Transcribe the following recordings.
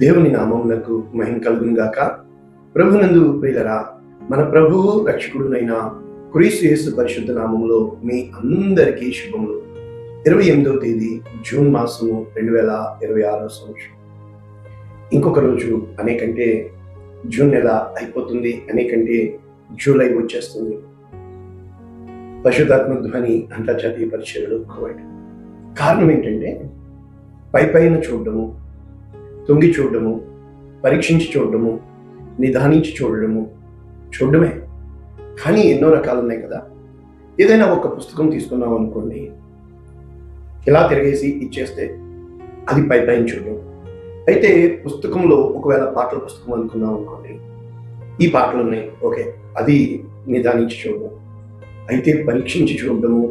దేవుని నామమునకు మహిమ కలుగును గాక. ప్రభునందు ప్రియులరా, మన ప్రభువు రక్షకుడునైన క్రీస్తు యేసు పరిశుద్ధ నామములో మీ అందరికీ శుభములు. 28వ తేదీ జూన్ మాసము 2026 సంవత్సరం. ఇంకొక రోజు అనేకంటే జూన్ నెల అయిపోతుంది, అనేకంటే జూలై వచ్చేస్తుంది. పరిశుద్ధాత్మ ధ్వని అంతర్జాతీయ పరిచర్యలు కోవిడ్. కారణం ఏంటంటే పైన చూడడము, తొంగి చూడడము, పరీక్షించి చూడడము, నిదానించి చూడడమే. కానీ ఎన్నో రకాలు ఉన్నాయి కదా. ఏదైనా ఒక పుస్తకం తీసుకున్నాం అనుకోండి, ఇలా తిరిగేసి ఇచ్చేస్తే అది పైన చూడడం. అయితే పుస్తకంలో ఒకవేళ పాటల పుస్తకం అనుకున్నాం అనుకోండి, ఈ పాటలు ఉన్నాయి, ఓకే, అది నిదానించి చూడడం. అయితే పరీక్షించి చూడడము,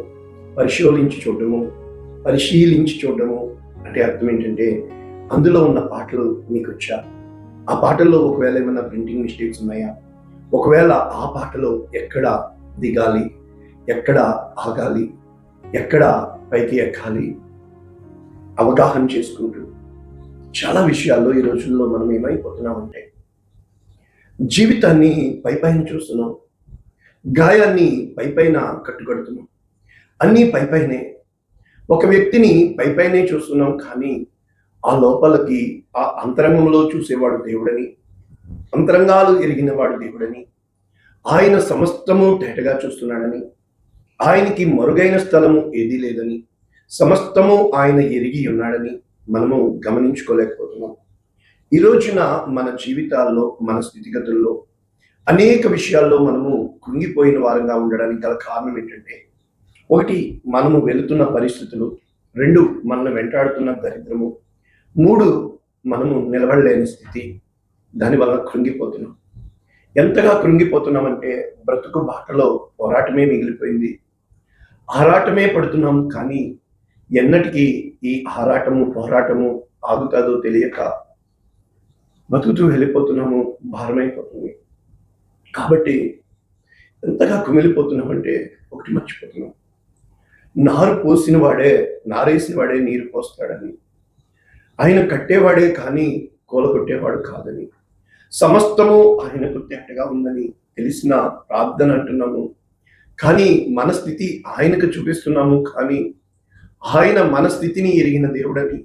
పరిశీలించి చూడడము అంటే అర్థం ఏంటంటే అందులో ఉన్న పాటలు నీకు వచ్చా, ఆ పాటల్లో ఒకవేళ ఏమైనా ప్రింటింగ్ మిస్టేక్స్ ఉన్నాయా, ఒకవేళ ఆ పాటలో ఎక్కడ దిగాలి, ఎక్కడ ఆగాలి, ఎక్కడ పైకి ఎక్కాలి అవగాహన చేసుకుంటూ చాలా విషయాల్లో ఈ రోజుల్లో మనం ఏమైపోతున్నామంటే జీవితాన్ని పైన చూస్తున్నాం, గాయాన్ని పైన కట్టుకడుతున్నాం, అన్నీ పైనే. ఒక వ్యక్తిని పైనే చూస్తున్నాం, కానీ ఆ లోపలికి, ఆ అంతరంగంలో చూసేవాడు దేవుడని, అంతరంగాలు ఎరిగిన వాడు దేవుడని, ఆయన సమస్తము తేటగా చూస్తున్నాడని, ఆయనకి మరుగైన స్థలము ఏదీ లేదని, సమస్తము ఆయన ఎరిగి ఉన్నాడని మనము గమనించుకోలేకపోతున్నాం. ఈ రోజున మన జీవితాల్లో, మన స్థితిగతుల్లో అనేక విషయాల్లో మనము కృంగిపోయిన వారంగా ఉండడానికి గల కారణం ఏంటంటే, ఒకటి, మనము వెళుతున్న పరిస్థితులు; 2, మనల్ని వెంటాడుతున్న దరిద్రము; 3, మనము నిలబడలేని స్థితి. దానివల్ల కృంగిపోతున్నాం. ఎంతగా కృంగిపోతున్నామంటే బ్రతుకు బాటలో పోరాటమే మిగిలిపోయింది. ఆరాటమే పడుతున్నాం, కానీ ఎన్నటికీ ఈ పోరాటము ఆగుతుందో తెలియక బతుకుతూ వెళ్ళిపోతున్నాము, భారమైపోతుంది. కాబట్టి ఎంతగా కుమిలిపోతున్నామంటే ఒకటి మర్చిపోతున్నాం, నారేసిన వాడే నీరు పోస్తాడని, ఆయన కట్టేవాడే కానీ కూలగొట్టేవాడు కాదని, సమస్తము ఆయనకు తేటగా ఉందని తెలిసిన ప్రార్థన అంటున్నాము, కానీ మన స్థితి ఆయనకు చూపిస్తున్నాము, కానీ ఆయన మన స్థితిని ఎరిగిన దేవుడని,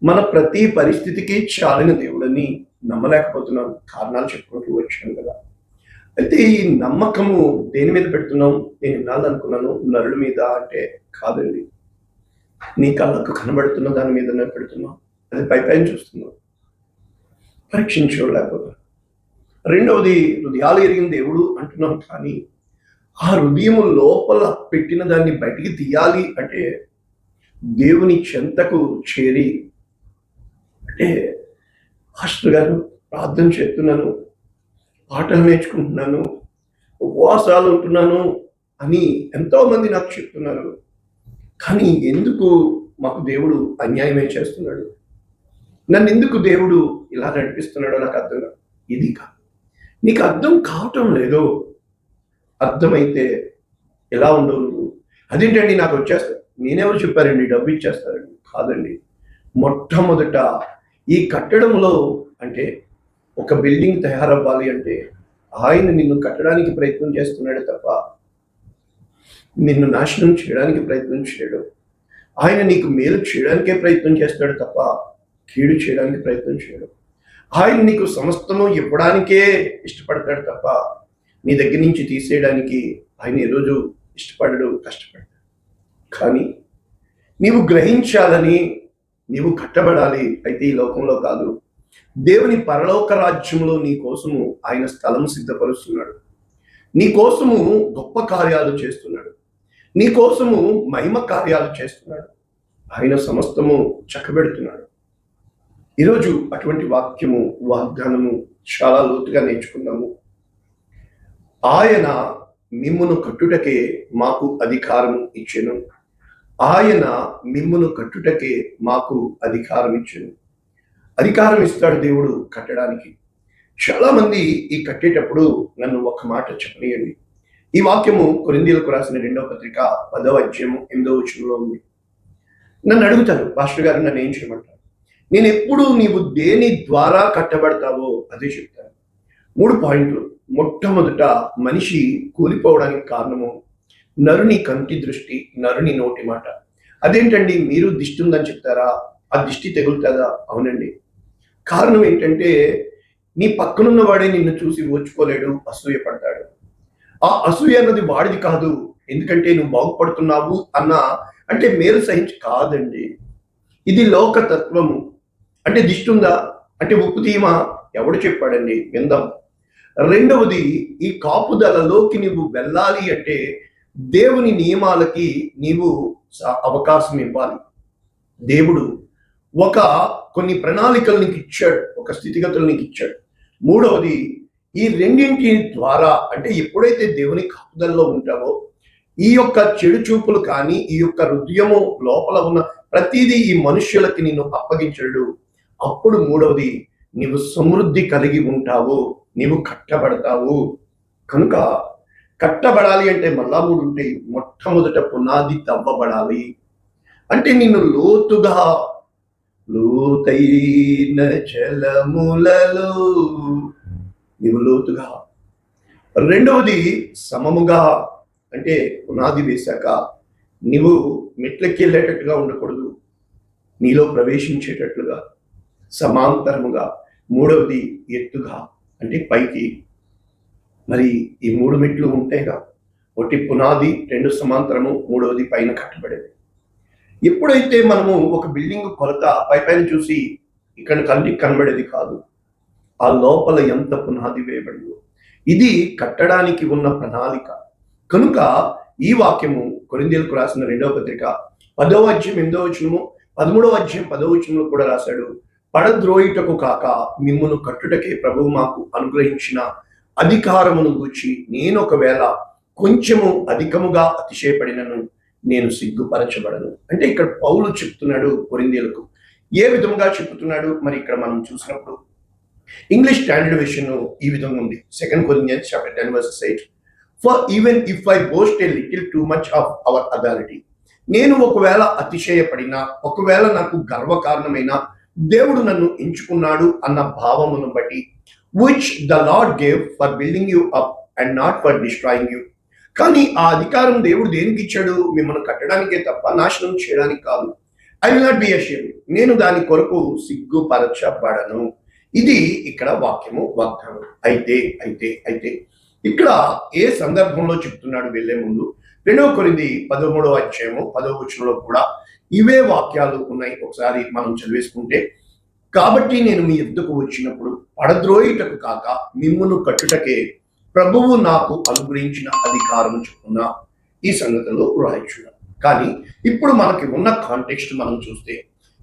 మన ప్రతి పరిస్థితికి చాలిన దేవుడని నమ్మలేకపోతున్నాం. కారణాలు చెప్పుకుంటూ వచ్చాను కదా. అయితే ఈ నమ్మకము దేని మీద పెడుతున్నాం? నేను ఇన్నాళ్ళు అనుకున్నాను నరుల మీద అంటే కాదండి, నీ కళ్ళకు కనబడుతున్న దాని మీదనే పెడుతున్నాం. అది పైన చూస్తున్నాం, పరీక్షించుకోలేకపోతున్నాం. రెండవది, హృదయాలు ఎరిగిన దేవుడు అంటున్నాం, కానీ ఆ హృదయము లోపల పెట్టిన దాన్ని బయటికి తీయాలి అంటే దేవుని చెంతకు చేరి, అంటే పాస్టర్ గారు ప్రార్థన చేస్తున్నాను, పాటలు నేర్చుకుంటున్నాను, ఉపవాసాలు ఉంటున్నాను అని ఎంతోమంది నాకు చెప్తున్నారు, కానీ ఎందుకు మాకు దేవుడు అన్యాయమే చేస్తున్నాడు, నన్ను ఎందుకు దేవుడు ఇలా నడిపిస్తున్నాడో నాకు అర్థం కాదు. ఇది కాదు, నీకు అర్థం కావటం లేదు. అర్థమైతే ఎలా ఉండవు నువ్వు? అదేంటండి నాకు వచ్చేస్తా, నేనెవరు చెప్పారండి డబ్బు ఇచ్చేస్తారండి? కాదండి. మొట్టమొదట ఈ కట్టడంలో, అంటే ఒక బిల్డింగ్ తయారవ్వాలి అంటే ఆయన నిన్ను కట్టడానికి ప్రయత్నం చేస్తున్నాడు తప్ప నిన్ను నాశనం చేయడానికి ప్రయత్నం చేయడు. ఆయన నీకు మేలు చేయడానికే ప్రయత్నం చేస్తాడు తప్ప కీడు చేయడానికి ప్రయత్నం చేయడు. ఆయన నీకు సమస్తము ఇవ్వడానికే ఇష్టపడతాడు తప్ప నీ దగ్గర నుంచి తీసేయడానికి ఆయన ఈ రోజు ఇష్టపడడు, కష్టపడతాడు. కానీ నీవు గ్రహించాలని, నీవు కట్టబడాలి. అయితే ఈ లోకంలో కాదు, దేవుని పరలోక రాజ్యంలో నీ కోసము ఆయన స్థలం సిద్ధపరుస్తున్నాడు, నీ కోసము గొప్ప కార్యాలు చేస్తున్నాడు, నీ కోసము మహిమ కార్యాలు చేస్తున్నాడు, ఆయన సమస్తము చక్కబెడుతున్నాడు. ఈరోజు అటువంటి వాగ్దానము చాలా లోతుగా నేర్చుకున్నాము. ఆయన మిమ్మును కట్టుటకే మాకు అధికారం ఇచ్చెను. ఆయన మిమ్మును కట్టుటకే మాకు అధికారం ఇచ్చెను. అధికారం ఇస్తాడు దేవుడు కట్టడానికి. చాలా మంది ఈ కట్టేటప్పుడు నన్ను ఒక మాట చెప్పనియండి. ఈ వాక్యము కొరింథీయులకు రాసిన 2వ పత్రిక 10వ అధ్యాయము 8వ వచనంలో ఉంది. నన్ను అడుగుతారు, పాస్టర్ గారు నన్ను ఏం చేయమంటారు? నేను ఎప్పుడు నీవు దేని ద్వారా కట్టబడతావో అదే చెప్తాను. 3 పాయింట్లు. మొట్టమొదట, మనిషి కూలిపోవడానికి కారణము నరుని కంటి దృష్టి, నరుని నోటి మాట. అదేంటండి, మీరు దిష్టి ఉందని చెప్తారా? ఆ దిష్టి తగులుతుందా? అవునండి. కారణం ఏంటంటే, నీ పక్కనున్న వాడే నిన్ను చూసి ఓర్చుకోలేడు, అసూయ పడతాడు. ఆ అసూయ అన్నది వాడిది కాదు, ఎందుకంటే నువ్వు బాగుపడుతున్నావు అంటే మేలు సహించి కాదండి. ఇది లోకతత్వము. అంటే దిష్టి ఉందా అంటే ఉప్పు తీయమా? ఎవడు చెప్పాడండి? విందాం. రెండవది, ఈ కాపుదలలోకి నువ్వు వెళ్ళాలి అంటే దేవుని నియమాలకి నీవు అవకాశం ఇవ్వాలి. దేవుడు కొన్ని ప్రణాళికలు నీకు ఇచ్చాడు, ఒక స్థితిగతులు నీకు ఇచ్చాడు. మూడవది, ఈ రెండింటి ద్వారా అంటే ఎప్పుడైతే దేవుని కాపుదలలో ఉంటావో ఈ యొక్క చెడు చూపులు కానీ, ఈ యొక్క హృదయము లోపల ఉన్న ప్రతిదీ ఈ మనుష్యులకి నిన్ను అప్పగించడు. అప్పుడు మూడవది, నీవు సమృద్ధి కలిగి ఉంటావు, నీవు కట్టబడతావు. కనుక కట్టబడాలి అంటే మళ్ళా 3 ఉంటాయి. మొట్టమొదట పునాది తవ్వబడాలి. అంటే నిన్ను లోతైన జలములలో నీవు లోతుగా. రెండవది, సమముగా. అంటే పునాది వేశాక నీవు మెట్లకి వెళ్ళేటట్టుగా ఉండకూడదు, నీలో ప్రవేశించేటట్లుగా సమాంతరముగా. మూడవది, ఎత్తుగా అంటే పైకి. మరి ఈ 3 మెట్లు ఉంటేగా, ఒకటి పునాది, 2 సమాంతరము, మూడవది పైన కట్టబడేది. ఎప్పుడైతే మనము ఒక బిల్డింగ్ కొలత పైన చూసి ఇక్కడ కంటికి కనబడేది కాదు, ఆ లోపల ఎంత పునాది వేయబడిందో, ఇది కట్టడానికి ఉన్న ప్రణాళిక. కనుక ఈ వాక్యము కొరింథీయులకు రాసిన 2వ పత్రిక 10వ అధ్యాయం 8వ వచనము, 13వ అధ్యాయం 10వ వచనంలో కూడా రాశాడు. పడద్రోయుటకు కాక మిమ్మును కట్టుటకే ప్రభువు మాకు అనుగ్రహించిన అధికారమును గూర్చి నేను ఒకవేళ కొంచెము అధికముగా అతిశయపడినను నేను సిగ్గుపరచబడను. అంటే ఇక్కడ పౌలు చెప్తున్నాడు కొరింథీయులకు. ఏ విధముగా చెప్తున్నాడు? మరి ఇక్కడ మనం చూసినప్పుడు ఇంగ్లీష్ స్టాండర్డ్ వెర్షన్ ఈ విధంగా ఉంది. 2 Corinthians chapter 10 verses 8. For even if I boast a little too much of our authority, నేను ఒకవేళ అతిశయపడినా, ఒకవేళ నాకు గర్వకారణమైన దేవుడు నన్ను ఎంచుకున్నాడు అన్న భావమును బట్టి, which the Lord gave for building you up and not for destroying you. కానీ ఆ అధికారం దేవుడు దేనికి ఇచ్చాడు? మిమ్మల్ని కట్టడానికే తప్ప నాశనం చేయడానికి కాదు. I will not be ashamed. నేను దాని కొరకు సిగ్గుపరచబడను. ఇది ఇక్కడ వాక్యము, వాగ్దానం. అయితే ఇక్కడ ఏ సందర్భంలో చెప్తున్నాడు వెళ్లే ముందు? 2 కొరింథీ 13వ అధ్యాయము 10వ వచనంలో కూడా ఇవే వాక్యాలు ఉన్నాయి. ఒకసారి మనం చదివేసుకుంటే, కాబట్టి నేను మీ యుద్ధకు వచ్చినప్పుడు పడద్రోయుటకు కాక మిమ్మును కట్టుటకే ప్రభువు నాకు అనుగ్రహించిన అధికారం చొప్పున ఈ సంగతిలో రాయించున్నాను. కానీ ఇప్పుడు మనకి ఉన్న కాంటెక్స్ట్ మనం చూస్తే,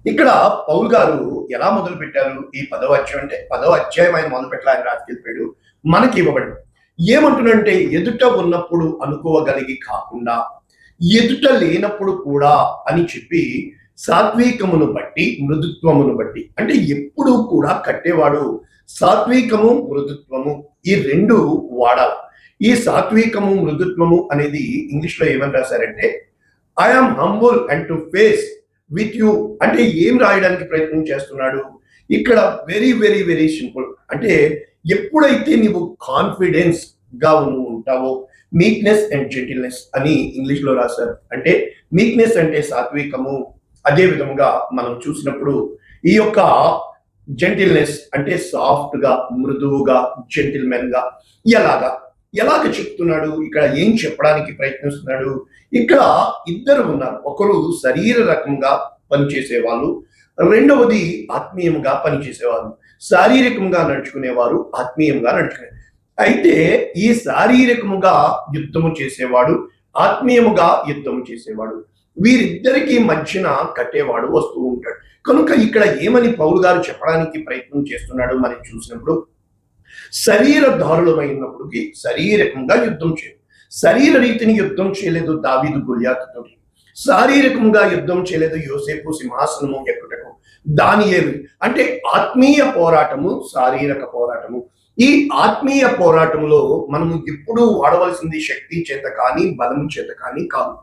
ఇక్కడ పౌలు గారు ఎలా మొదలు పెట్టారు? ఈ 10వ అధ్యాయం అంటే 10వ అధ్యాయం ఆయన మొదలు పెట్టాలి, ఆయన రాసుకెళ్ళిపోయాడు. మనకి ఇవ్వబడి ఏమంటున్నంటే, ఎదుట ఉన్నప్పుడు అనుకోవగలిగి కాకుండా ఎదుట లేనప్పుడు కూడా అని చెప్పి, సాత్వికమును బట్టి మృదుత్వమును బట్టి. అంటే ఎప్పుడు కూడా కట్టేవాడు సాత్వికము మృదుత్వము ఈ 2 వాడాలి. ఈ సాత్వికము మృదుత్వము అనేది ఇంగ్లీష్ లో ఏమని రాశారంటే, I'm humble and to face with you. అంటే ఏం రాయడానికి ప్రయత్నం చేస్తున్నాడు ఇక్కడ? Very very very simple. అంటే ఎప్పుడైతే నీవు కాన్ఫిడెన్స్ గా ఉంటావో, మీక్నెస్ అండ్ జెంటిల్నెస్ అని ఇంగ్లీష్ లో రాశారు. అంటే మీక్నెస్ అంటే సాత్వికము, అదే విధముగా మనం చూసినప్పుడు ఈ యొక్క జెంటిల్నెస్ అంటే సాఫ్ట్ గా, మృదువుగా, జెంటిల్మెన్ గా. ఎలాగ చెప్తున్నాడు ఇక్కడ? ఏం చెప్పడానికి ప్రయత్నిస్తున్నాడు? ఇక్కడ ఇద్దరు ఉన్నారు. ఒకరు శరీర రకంగా పనిచేసే వాళ్ళు, రెండవది ఆత్మీయంగా పనిచేసేవారు. శారీరకంగా నడుచుకునేవారు, ఆత్మీయంగా నడుచుకునే. అయితే ఈ శారీరకముగా యుద్ధము చేసేవాడు, ఆత్మీయముగా యుద్ధము చేసేవాడు, వీరిద్దరికి మధ్యన కట్టేవాడు వస్తూ ఉంటాడు. కనుక ఇక్కడ ఏమని పౌలు గారు చెప్పడానికి ప్రయత్నం చేస్తున్నాడు మనం చూసినప్పుడు, శరీరధారులమైనప్పటికీ శారీరకంగా యుద్ధం చేయదు. శరీర రీతిని యుద్ధం చేయలేదు దావీదు గొలియాతుతో, శారీరకంగా యుద్ధం చేయలేదు యోసేపు సింహాసనము ఎక్కుటకు, దానియేలు. అంటే ఆత్మీయ పోరాటము, శారీరక పోరాటము. ఈ ఆత్మీయ పోరాటంలో మనము ఎప్పుడూ వాడవలసింది శక్తి చేత కానీ బలము చేత కానీ కాదు.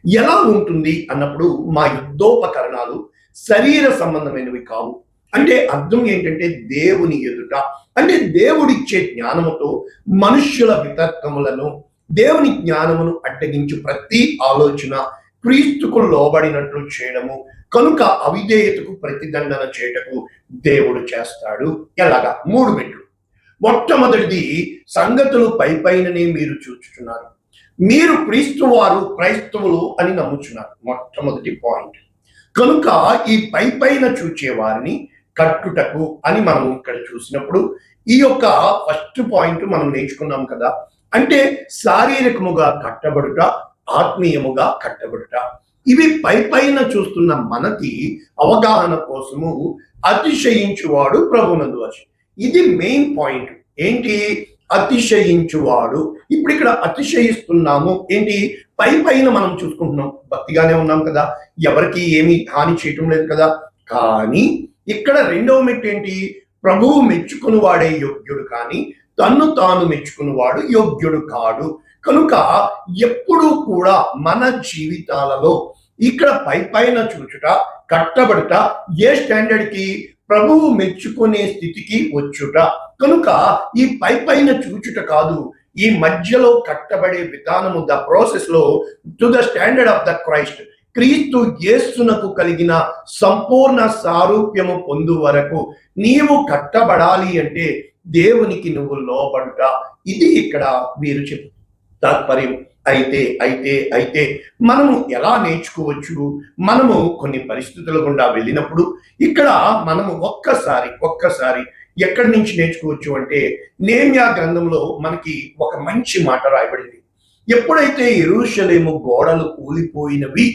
ఎలా ఉంటుంది అన్నప్పుడు, మా యుద్ధోపకరణాలు శరీర సంబంధమైనవి కావు, అంటే అర్థం ఏంటంటే దేవుని ఎదుట, అంటే దేవుడిచ్చే జ్ఞానముతో మనుష్యుల వితర్కములను, దేవుని జ్ఞానమును అడ్డగించి ప్రతి ఆలోచన క్రీస్తుకు లోబడినట్లు చేయడము. కనుక అవిధేయతకు ప్రతిదండన చేయటకు దేవుడు చేస్తాడు. ఎలాగా? 3 మెట్లు. మొట్టమొదటిది, సంగతులు పైపైననే మీరు చూచుచున్నారు, మీరు క్రైస్తవులు అని నమ్ముచున్నారు. మొట్టమొదటి పాయింట్. కనుక ఈ పైపైన చూచే వారిని కట్టుటకు అని మనం ఇక్కడ చూసినప్పుడు ఈ యొక్క ఫస్ట్ పాయింట్ మనం నేర్చుకున్నాం కదా. అంటే శారీరకముగా కట్టబడుట, ఆత్మీయముగా కట్టబడుట. ఇవి పైపైన చూస్తున్న మనకి అవగాహన కోసము అతిశయించువాడు ప్రభునందు వచ్చి, ఇది మెయిన్ పాయింట్. ఏంటి? అతిశయించువాడు. ఇప్పుడు ఇక్కడ అతిశయిస్తున్నాము ఏంటి? పైపైన మనం చూసుకుంటున్నాం, భక్తిగానే ఉన్నాం కదా, ఎవరికి ఏమీ హాని చేయటం లేదు కదా. కానీ ఇక్కడ రెండవ మెట్టు ఏంటి? ప్రభువు మెచ్చుకుని వాడే యోగ్యుడు, కానీ తన్ను తాను మెచ్చుకుని వాడు యోగ్యుడు కాడు. కనుక ఎప్పుడూ కూడా మన జీవితాలలో ఇక్కడ పైపైన చూచుట, కట్టబడుట, ఏ స్టాండర్డ్కి? ప్రభువు మెచ్చుకునే స్థితికి వచ్చుట. కనుక ఈ పైపైన చూచుట కాదు, ఈ మధ్యలో కట్టబడే విధానము, ద ప్రాసెస్ లో to the standard of the Christ, క్రీస్తు యేసునకు కలిగిన సంపూర్ణ సారూప్యము పొందు వరకు నీవు కట్టబడాలి అంటే దేవునికి నువ్వు లోబడుట. ఇది ఇక్కడ వీరు చెప్పు తాత్పర్యం. అయితే మనము ఎలా నేర్చుకోవచ్చు? మనము కొన్ని పరిస్థితుల గుండా వెళ్ళినప్పుడు ఇక్కడ మనము ఒక్కసారి ఎక్కడి నుంచి నేర్చుకోవచ్చు అంటే, నెహెమ్యా గ్రంథంలో మనకి ఒక మంచి మాట రాయబడింది. ఎప్పుడైతే యెరూషలేము గోడలు కూలిపోయినవి,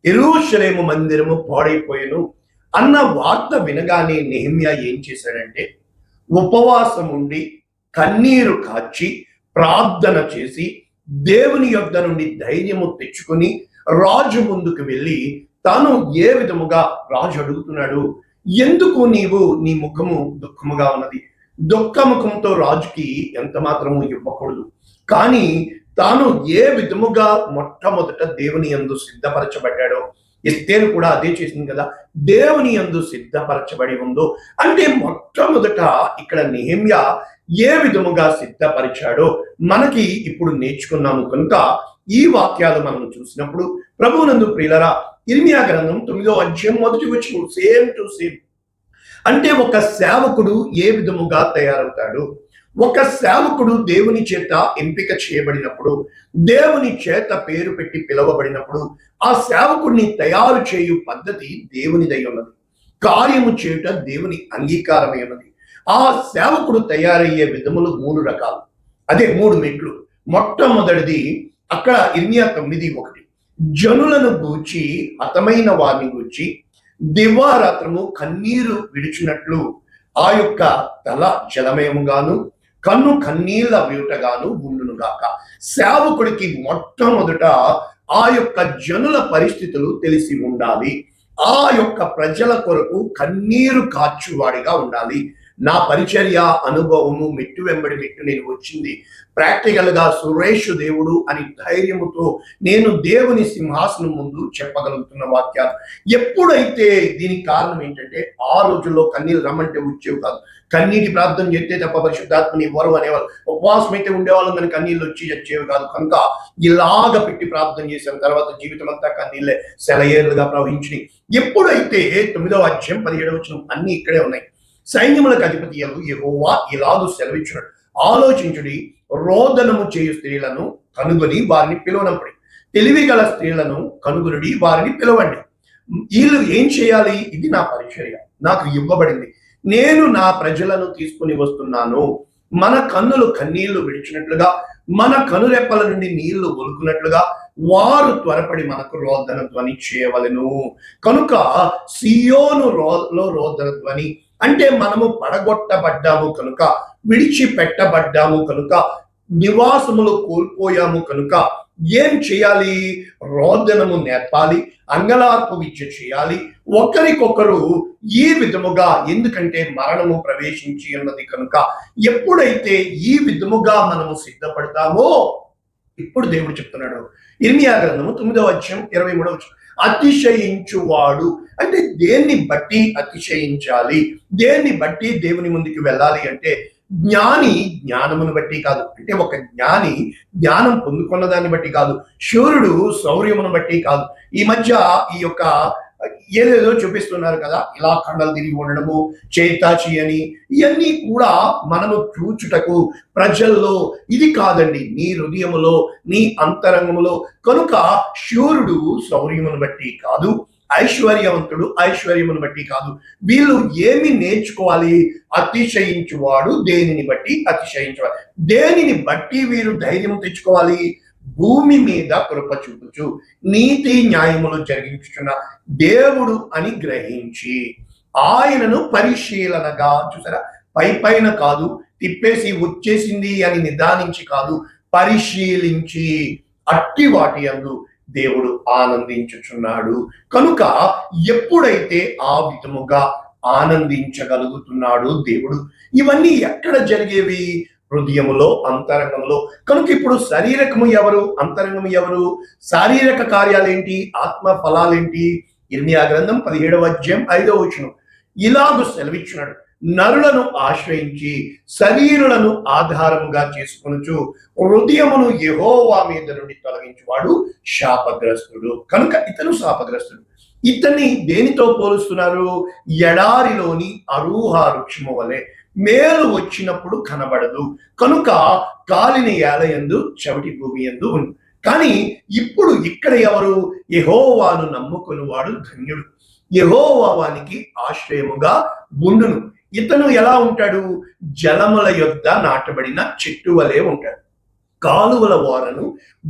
యెరూషలేము మందిరము పాడైపోయెను అన్న వార్త వినగానే నెహెమ్యా ఏం చేశాడంటే, ఉపవాసం ఉండి కన్నీరు కార్చి ప్రార్థన చేసి దేవుని యొద్ద నుండి ధైర్యము తెచ్చుకొని రాజు ముందుకు వెళ్ళి, తాను ఏ విధముగా రాజు అడుగుతున్నాడు, ఎందుకు నీ ముఖము దుఃఖముగా ఉన్నది? దుఃఖ ముఖంతో రాజుకి ఎంత మాత్రము ఇవ్వకూడదు. కానీ తాను ఏ విధముగా మొట్టమొదట దేవుని యందు సిద్ధపరచబడ్డాడో, ఎస్తేరు కూడా అదే చేసింది కదా, దేవుని యందు సిద్ధపరచబడి ఉందో, అంటే మొట్టమొదట ఇక్కడ నెహెమ్యా ఏ విధముగా సిద్ధపరిచాడో మనకి ఇప్పుడు నేర్చుకున్నాము. కనుక ఈ వాక్యాలు మనం చూసినప్పుడు ప్రభువునందు ప్రియులరా, ఇర్మియా గ్రంథం 9వ అధ్యాయం మొదటి వచనం సేమ్ టు సేమ్. అంటే ఒక సేవకుడు ఏ విధముగా తయారవుతాడు? ఒక సేవకుడు దేవుని చేత ఎంపిక చేయబడినప్పుడు, దేవుని చేత పేరు పెట్టి పిలువబడినప్పుడు, ఆ సేవకుడిని తయారు చేయు పద్ధతి దేవునిదై ఉన్నది. కార్యము చేయుట దేవుని అంగీకారమై ఉన్నది. ఆ సేవకుడు తయారయ్యే విధములు 3 రకాలు, అదే 3 మెట్లు. మొట్టమొదటిది అక్కడ ఇర్మియా 9:1, జనులను గూర్చి, హతమైన వారిని గూర్చి దివారాత్రము కన్నీరు విడిచినట్లు ఆ యొక్క తల జలమయముగాను కన్ను కన్నీళ్ళ వేటగాను ఉండునుగాక. సేవకుడికి మొట్టమొదట ఆ యొక్క జనుల పరిస్థితులు తెలిసి ఉండాలి. ఆ యొక్క ప్రజల కొరకు కన్నీరు కార్చువాడిగా ఉండాలి. నా పరిచర్య అనుభవము మెట్టు వెంబడి మెట్టు నేను వచ్చింది ప్రాక్టికల్ గా సురేష్ దేవుడు అని ధైర్యముతో నేను దేవుని సింహాసనం ముందు చెప్పగలుగుతున్న వాక్యాలు. ఎప్పుడైతే దీనికి కారణం ఏంటంటే, ఆ రోజుల్లో కన్నీళ్ళు రమ్మంటే వచ్చేవి కాదు, కన్నీటి ప్రార్థన చేస్తే తప్ప పరిశుద్ధాత్మని ఇవ్వరు అనేవాళ్ళు. ఉపవాసం అయితే ఉండేవాళ్ళు, కానీ కన్నీళ్ళు వచ్చేవి కాదు. కనుక ఇలాగ పెట్టి ప్రార్థన చేసిన తర్వాత జీవితం అంతా కన్నీళ్ళే సెలయేరులుగా ప్రవహించినాయి. ఎప్పుడైతే 9వ అధ్యాయం 17వ వచనం అన్ని ఇక్కడే ఉన్నాయి. సైన్యములకు అధిపతి యెహోవా ఇలాగు సెలవిచ్చినాడు, ఆలోచించుడి, రోదనము చేయు స్త్రీలను కనుగొని వారిని పిలువనప్పుడు, తెలివి గల స్త్రీలను కనుగొనుడి, వారిని పిలవండి. వీళ్ళు ఏం చేయాలి? ఇది నా పరిచర్య, నాకు ఇవ్వబడింది, నేను నా ప్రజలను తీసుకుని వస్తున్నాను. మన కన్నులు కన్నీళ్లు విడిచినట్లుగా, మన కనురెప్పల నుండి నీళ్లు ఒలుకున్నట్లుగా వారు త్వరపడి మనకు రోదన ధ్వని చేయవలెను. కనుక సియోను రోదన ధ్వని అంటే మనము పడగొట్టబడ్డాము కనుక, విడిచిపెట్టబడ్డాము కనుక, నివాసములు కోల్పోయాము కనుక ఏం చేయాలి? రోదనము నేర్పాలి, అంగలార్పు విద్య చేయాలి ఒకరికొకరు ఈ విధముగా. ఎందుకంటే మరణము ప్రవేశించి ఉన్నది కనుక. ఎప్పుడైతే ఈ విధముగా మనము సిద్ధపడతామో, ఇప్పుడు దేవుడు చెప్తున్నాడు ఇర్మియా గ్రంథము 9వ అధ్యాయం 23వ వచనం, అతిశయించువాడు అంటే దేన్ని బట్టి అతిశయించాలి, దేన్ని బట్టి దేవుని ముందుకు వెళ్ళాలి అంటే జ్ఞాని జ్ఞానమును బట్టి కాదు, అంటే ఒక జ్ఞాని జ్ఞానం పొందుకున్న దాన్ని బట్టి కాదు, శూరుడు శౌర్యమును బట్టి కాదు. ఈ మధ్య ఈ యొక్క ఏదేదో చూపిస్తున్నారు కదా, ఇలా కండలు తిరిగి ఉండడము, చేతాచి అని, ఇవన్నీ కూడా మనము చూచుటకు ప్రజల్లో ఇది కాదండి, నీ హృదయములో నీ అంతరంగములో. కనుక శూరుడు శౌర్యమును బట్టి కాదు, ఐశ్వర్యవంతుడు ఐశ్వర్యమును బట్టి కాదు. వీళ్ళు ఏమి నేర్చుకోవాలి? అతిశయించువాడు దేనిని బట్టి అతిశయించువాడు. దేనిని బట్టి వీరు ధైర్యం తెచ్చుకోవాలి? భూమి మీద కృప చూపుచు నీతి న్యాయములు జరిగించుచున్న దేవుడు అని గ్రహించి ఆయనను పరిశీలనగా, చూసారా, పైన కాదు, తిప్పేసి వచ్చేసింది అని నిదానించి కాదు, పరిశీలించి అట్టి వాటి యందు దేవుడు ఆనందించుచున్నాడు. కనుక ఎప్పుడైతే ఆ విధముగా ఆనందించగలుగుతున్నాడు దేవుడు, ఇవన్నీ ఎక్కడ జరిగేవి? హృదయములో, అంతరంగంలో. కనుక ఇప్పుడు శారీరకము ఎవరు, అంతరంగము ఎవరు? శారీరక కార్యాలేంటి, ఆత్మ ఫలాలేంటి? ఇర్మియా గ్రంథం 17:5 ఇలాగు సెలవిచ్చినాడు, నరులను ఆశ్రయించి శరీరులను ఆధారముగా చేసుకొనుచు హృదయమును యెహోవా మీద నుండి తొలగించువాడు శాపగ్రస్తుడు. కనుక ఇతను శాపగ్రస్తుడు. ఇతన్ని దేనితో పోలుస్తున్నారు? ఎడారిలోని అరూహ వృక్షము వలె, మేలు వచ్చినప్పుడు కనబడదు కనుక కాలిన ఏలయందు చవిటి భూమి యందు ఉంది. కానీ ఇప్పుడు ఇక్కడ ఎవరు? యెహోవాను నమ్ముకుని వాడు ధన్యుడు, యెహోవా వానికి ఆశ్రయముగా ఉండును. ఇతను ఎలా ఉంటాడు? జలముల యొద్ద నాటబడిన చెట్టు వలె ఉంటాడు. కాలువల వారను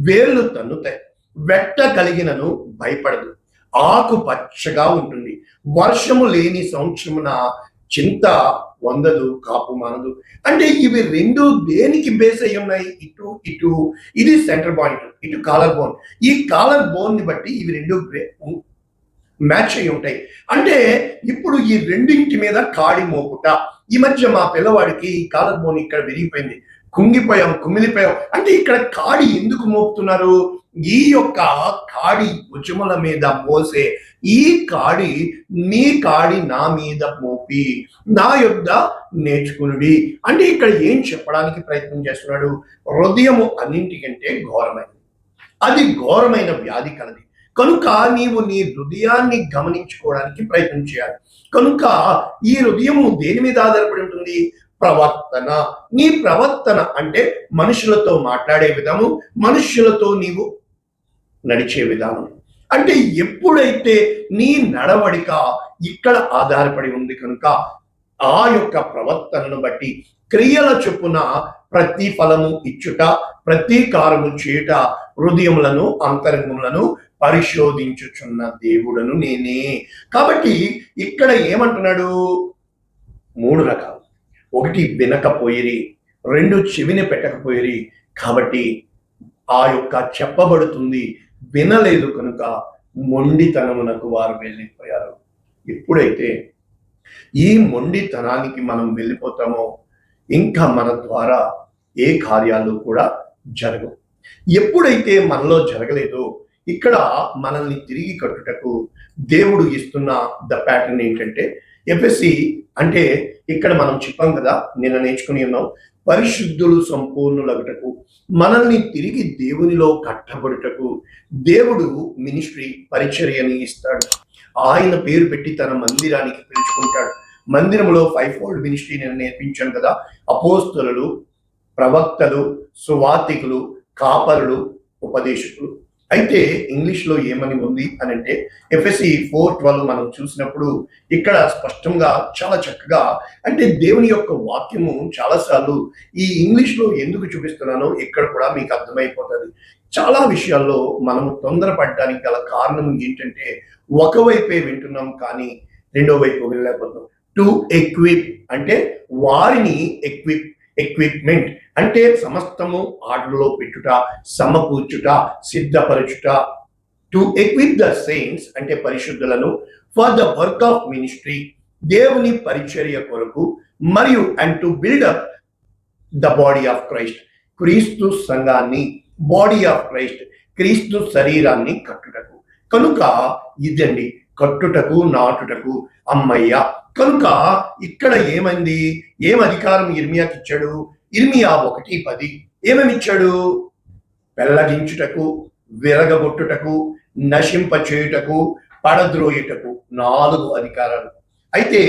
వేళ్ళు తన్నుతాయి, వెట్ట కలిగినను భయపడదు, ఆకు పచ్చగా ఉంటుంది, వర్షము లేని సంవత్సరమున చింత వందదు, కాపు మానదు. అంటే ఇవి రెండు దేనికి బేస్ అయి ఉన్నాయి? ఇటు ఇది సెంటర్ పాయింట్, ఇటు కాలర్ బోన్. ఈ కాలర్ బోన్ ని బట్టి ఇవి రెండు మ్యాచ్ అయి ఉంటాయి. అంటే ఇప్పుడు ఈ రెండింటి మీద కాడి మోపుట. ఈ మధ్య మా పిల్లవాడికి ఈ కాలర్ బోన్ ఇక్కడ విరిగిపోయింది, కుమిలిపోయాం. అంటే ఇక్కడ కాడి ఎందుకు మోపుతున్నారు? ఈ యొక్క కాడి భుజముల మీద మోసే ఈ కాడి, నీ కాడి నా మీద మోపి నా యొద్ద నేర్చుకునుడి. అంటే ఇక్కడ ఏం చెప్పడానికి ప్రయత్నం చేస్తున్నాడు? హృదయము అన్నింటికంటే ఘోరమైనది, అది ఘోరమైన వ్యాధి కలది. కనుక నీవు నీ హృదయాన్ని గమనించుకోవడానికి ప్రయత్నం చేయాలి. కనుక ఈ హృదయము దేని మీద ఆధారపడి ఉంటుంది? ప్రవర్తన. నీ ప్రవర్తన అంటే మనుషులతో మాట్లాడే విధము, మనుషులతో నీవు నడిచే విధానం. అంటే ఎప్పుడైతే నీ నడవడిక ఇక్కడ ఆధారపడి ఉంది కనుక ఆ యొక్క ప్రవర్తనను బట్టి క్రియల చొప్పున ప్రతిఫలము ఇచ్చుట, ప్రతీకారము చేయుట, హృదయములను అంతరంగములను పరిశోధించుచున్న దేవుడను నేనే. కాబట్టి ఇక్కడ ఏమంటున్నాడు? 3 రకాలు. 1 వినకపోయిరి, 2 చెవిని పెట్టకపోయిరి. కాబట్టి ఆ యొక్క చెప్పబడుతుంది వినలేదు కనుక మొండితనమునకు వారు వెళ్ళిపోయారు. ఎప్పుడైతే ఈ మొండితనానికి మనం వెళ్ళిపోతామో ఇంకా మన ద్వారా ఏ కార్యాలు కూడా జరగవు. ఎప్పుడైతే మనలో జరగలేదో ఇక్కడ మనల్ని తిరిగి కట్టుటకు దేవుడు ఇస్తున్న ప్యాటర్న్ ఏంటంటే ఎఫ్ఎస్సి అంటే ఇక్కడ మనం చెప్పాం కదా, నిన్న నేర్చుకుని ఉన్నాం, పరిశుద్ధులు సంపూర్ణులగుటకు, మనల్ని తిరిగి దేవునిలో కట్టబడుటకు దేవుడు మినిస్ట్రీ పరిచర్యని ఇస్తాడు. ఆయన పేరు పెట్టి తన మందిరానికి పిలుచుకుంటాడు. మందిరంలో 5-fold మినిస్ట్రీ నేను నేర్పించాను కదా, అపోస్తలులు, ప్రవక్తలు, సువార్తికులు, కాపరులు, ఉపదేశకులు. అయితే ఇంగ్లీష్లో ఏమని ఉంది అని అంటే ఎఫ్ఎస్సి 4:12 మనం చూసినప్పుడు ఇక్కడ స్పష్టంగా చాలా చక్కగా, అంటే దేవుని యొక్క వాక్యము చాలాసార్లు ఈ ఇంగ్లీష్లో ఎందుకు చూపిస్తున్నానో ఇక్కడ కూడా మీకు అర్థమైపోతుంది. చాలా విషయాల్లో మనము తొందరపడడానికి గల కారణం ఏంటంటే ఒకవైపే వింటున్నాం కానీ రెండో వైపు వెళ్ళలేకపోతున్నాం. టు ఎక్విప్ అంటే వారిని ఎక్విప్మెంట్ అంటే సమస్తము ఆర్డర్లో పెట్టుట, సమకూర్చుట, సిద్ధపరచుట. టు ఎక్విప్ ద సెయింట్స్ అంటే పరిశుద్ధులను for the work of ministry దేవుని పరిచర్య కొరకు, మరియు and to build up the body of Christ క్రీస్తు సంఘాన్ని, బాడీ ఆఫ్ క్రైస్ట్ క్రీస్తు శరీరాన్ని కట్టుటకు. కనుక ఇదండి కట్టుటకు నాటుటకు. అమ్మయ్య. కనుక ఇక్కడ ఏమైంది? ఏం అధికారం ఇర్మియాకి ఇచ్చాడు? ఇర్మియా 1:10 ఏమేమిచ్చాడు? పెళ్లగించుటకు, విరగగొట్టుటకు, నశింపచేయుటకు, పడద్రోయుటకు 4 అధికారాలు. అయితే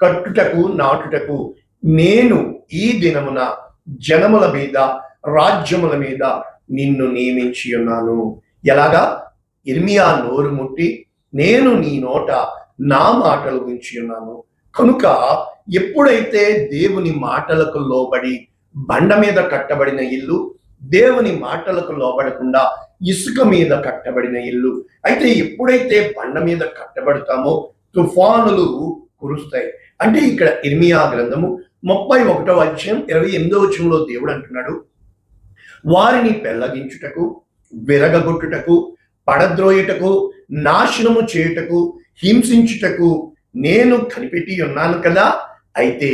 కట్టుటకు నాటుటకు నేను ఈ దినమున జనముల మీద రాజ్యముల మీద నిన్ను నియమించి ఉన్నాను. ఎలాగా? ఇర్మియా నోరు ముట్టి నేను నీ నోట నా మాటలు ఉంచి ఉన్నాను. కనుక ఎప్పుడైతే దేవుని మాటలకు లోబడి బండ మీద కట్టబడిన ఇల్లు, దేవుని మాటలకు లోబడకుండా ఇసుక మీద కట్టబడిన ఇల్లు. అయితే ఎప్పుడైతే బండ మీద కట్టబడతామో తుఫానులు కురుస్తాయి. అంటే ఇక్కడ ఇర్మియా గ్రంథము 31వ అధ్యాయం 28వ వచనంలో దేవుడు అంటున్నాడు, వారిని పెళ్లగించుటకు, విరగగొట్టుటకు, పడద్రోయుటకు, నాశనము చేయుటకు, హింసించుటకు నేను కనిపెట్టి ఉన్నాను కదా. అయితే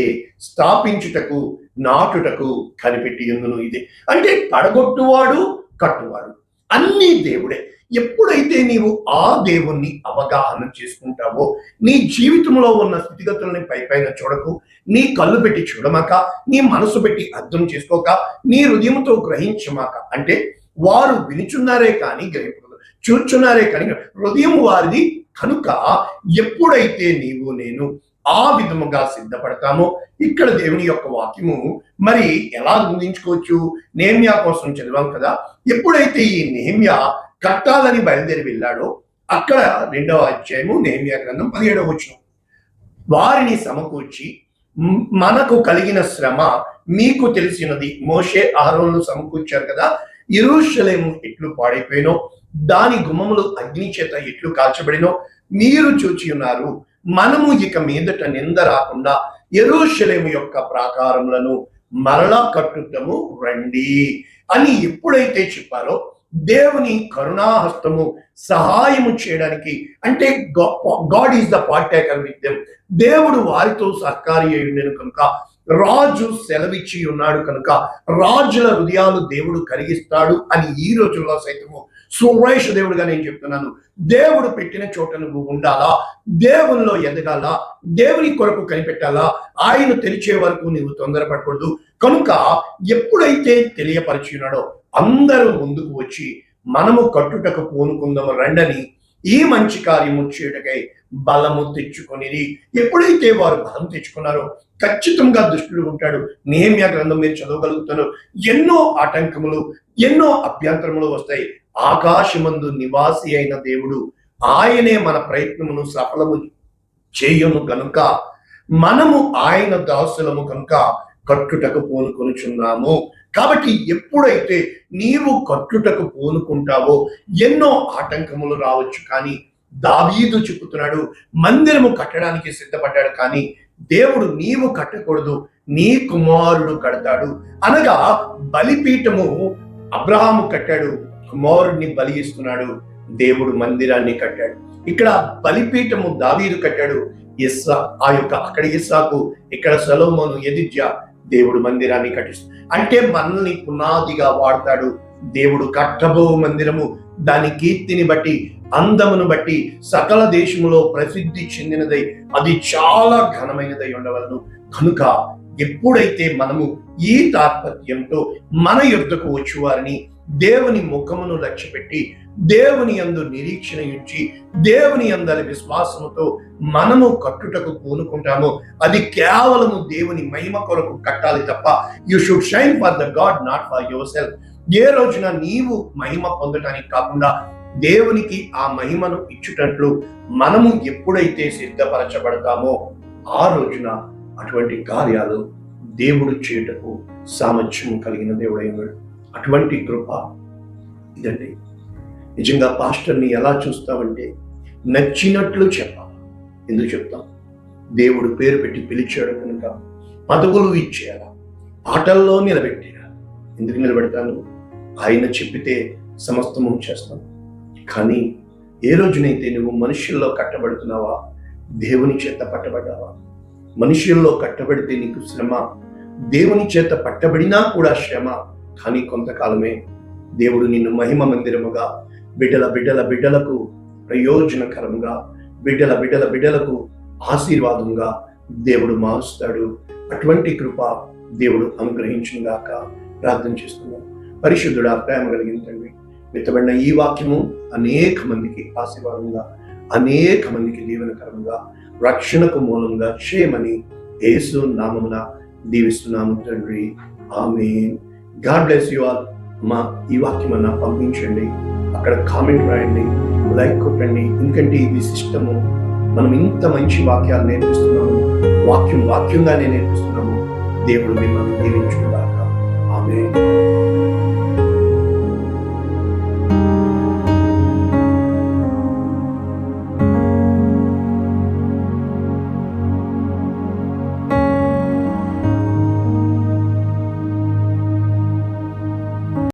స్థాపించుటకు, నాటుటకు కనిపెట్టి ఉందును. ఇది అంటే పడగొట్టువాడు, కట్టువాడు అన్నీ దేవుడే. ఎప్పుడైతే నీవు ఆ దేవుణ్ణి అవగాహన చేసుకుంటావో, నీ జీవితంలో ఉన్న స్థితిగతుల్ని పైపైన చూడకు, నీ కళ్ళు పెట్టి చూడమాక, నీ మనసు పెట్టి అర్థం చేసుకోక, నీ హృదయంతో గ్రహించమాక. అంటే వారు వినుచున్నారే కానీ గ్రహించదు, చూచున్నారే కానీ హృదయం వారిది. కనుక ఎప్పుడైతే నీవు నేను ఆ విధముగా సిద్ధపడతామో, ఇక్కడ దేవుని యొక్క వాక్యము మరి ఎలా గుర్తించుకోవచ్చు? నెహెమ్యా కోసం చదివాం కదా. ఎప్పుడైతే ఈ నెహెమ్యా కట్టాలని బయలుదేరి వెళ్ళాడో, అక్కడ 2వ అధ్యాయము నెహెమ్యా గ్రంథం 17వ వచనం, వారిని సమకూర్చి మనకు కలిగిన శ్రమ మీకు తెలిసినది. మోషే అహరోనులు సమకూర్చారు కదా. యెరూషలేము ఎట్లు పాడైపోయినో, దాని గుమ్మములు అగ్ని చేత ఎట్లు కాల్చబడినో మీరు చూచి ఉన్నారు. మనము ఇక మీదట నింద రాకుండా యెరూషలేము యొక్క ప్రాకారములను మరలా కట్టుటము రండి అని ఎప్పుడైతే చెప్పారో, దేవుని కరుణాహస్తము సహాయము చేయడానికి, అంటే God is the partaker with them. దేవుడు వారితో సహకారి అయి ఉండెను కనుక, రాజు సెలవిచ్చి ఉన్నాడు కనుక రాజుల హృదయాలు దేవుడు కరిగిస్తాడు అని ఈ రోజుల్లో సైతము సురేష్ దేవుడుగా నేను చెప్తున్నాను. దేవుడు పెట్టిన చోట నువ్వు ఉండాలా, దేవునిలో ఎదగాలా, దేవుని కొరకు కనిపెట్టాలా. ఆయన తెలిసే వరకు నువ్వు తొందరపడకూడదు. కనుక ఎప్పుడైతే తెలియపరిచి ఉన్నాడో అందరూ ముందుకు వచ్చి మనము కట్టుటకు పూనుకుందాము రండని ఈ మంచి కార్యము చేయుటకై బలము తెచ్చుకొనిది. ఎప్పుడైతే వారు బలం తెచ్చుకున్నారో ఖచ్చితంగా దుష్టుడు ఉంటాడు. నెహెమ్యా గ్రంథం మీరు చదవగలుగుతారు. ఎన్నో ఆటంకములు, ఎన్నో అభ్యంతరములు వస్తాయి. ఆకాశమందు నివాసి అయిన దేవుడు ఆయనే మన ప్రయత్నమును సఫలము చేయను కనుక మనము ఆయన దాసులము కనుక కట్టుటకు పూనుకొనుచున్నాము. కాబట్టి ఎప్పుడైతే నీవు కట్టుటకు పూనుకుంటావో ఎన్నో ఆటంకములు రావచ్చు, కానీ దావీదు చెప్పుతున్నాడు, మందిరము కట్టడానికి సిద్ధపడ్డాడు, కానీ దేవుడు నీవు కట్టకూడదు, నీ కుమారుడు కడతాడు. అనగా బలిపీఠము అబ్రహాము కట్టాడు, కుమారుడిని బలి ఇస్తున్నాడు. దేవుడు మందిరాన్ని కట్టాడు. ఇక్కడ బలిపీఠము దావీదు కట్టాడు, అక్కడ ఇస్సాకు, ఇక్కడ సొలొమోను, యెదిద్యా. దేవుడు మందిరాన్ని కట్టిస్తాడు. అంటే మనల్ని పునాదిగా వాడతాడు. దేవుడు కట్టబో మందిరము దాని కీర్తిని బట్టి, అందమును బట్టి సకల దేశములో ప్రసిద్ధి చెందినదై అది చాలా ఘనమైనదై ఉండవలను. కనుక ఎప్పుడైతే మనము ఈ తాత్పర్యంతో మన యుద్ధకు వచ్చి వారిని దేవుని ముఖమును లక్ష్యపెట్టి, దేవుని యందు నిరీక్షణ ఇచ్చి, దేవుని యందలి విశ్వాసముతో మనము కట్టుటకు పూనుకుంటామో, అది కేవలము దేవుని మహిమ కొరకు కట్టాలి తప్ప, you should shine for the God, not for your yourself రోజున నీవు మహిమ పొందటానికి కాకుండా దేవునికి ఆ మహిమను ఇచ్చుటట్లు మనము ఎప్పుడైతే సిద్ధపరచబడతామో ఆ రోజున అటువంటి కార్యాలు దేవుడు చేయుటకు సామర్థ్యం కలిగిన దేవుడై ఉన్నాడు. అటువంటి కృప ఇదండి. నిజంగా పాస్టర్ని ఎలా చూస్తామంటే నచ్చినట్లు చెప్పాలి. ఎందుకు చెప్తాం? దేవుడు పేరు పెట్టి పిలిచాడు కనుక పదవులు ఇచ్చేయాలా, పాటల్లో నిలబెట్టేయాలి. ఎందుకు నిలబెడతాను? ఆయన చెప్పితే సమస్తము చేస్తాను. కానీ ఏ రోజునైతే నువ్వు మనుషుల్లో కట్టబడుతున్నావా, దేవుని చేత పట్టబడ్డావా? మనుషుల్లో కట్టబడితే నీకు శ్రమ, దేవుని చేత పట్టబడినా కూడా శ్రమ. కానీ కొంతకాలమే దేవుడు నిన్ను మహిమ మందిరముగా బిడ్డలకు ప్రయోజనకరముగా బిడ్డల బిడ్డల బిడ్డలకు ఆశీర్వాదంగా దేవుడు మారుస్తాడు. అటువంటి కృప దేవుడు అనుగ్రహించిన గాక ప్రార్థన చేస్తున్నాం. పరిశుద్ధుడా, ప్రేమ కలిగిన తండ్రి, విత్తబడిన ఈ వాక్యము అనేక మందికి ఆశీర్వాదంగా, అనేక మందికి దీవెనకరంగా, రక్షణకు మూలంగా చేయమని యేసు నామమున దీవిస్తున్నాము తండ్రి. ఆమేన్. God bless you all. మా ఈ వాక్యం అన్న పంపించండి, అక్కడ కామెంట్ రాయండి, లైక్ కొట్టండి. ఎందుకంటే ఇది సిస్టము. మనం ఇంత మంచి వాక్యాలు నేర్పిస్తున్నాము, వాక్యంగానే నేర్పిస్తున్నాము. దేవుడు మిమ్మల్ని దీవించుగాక. ఆమేన్.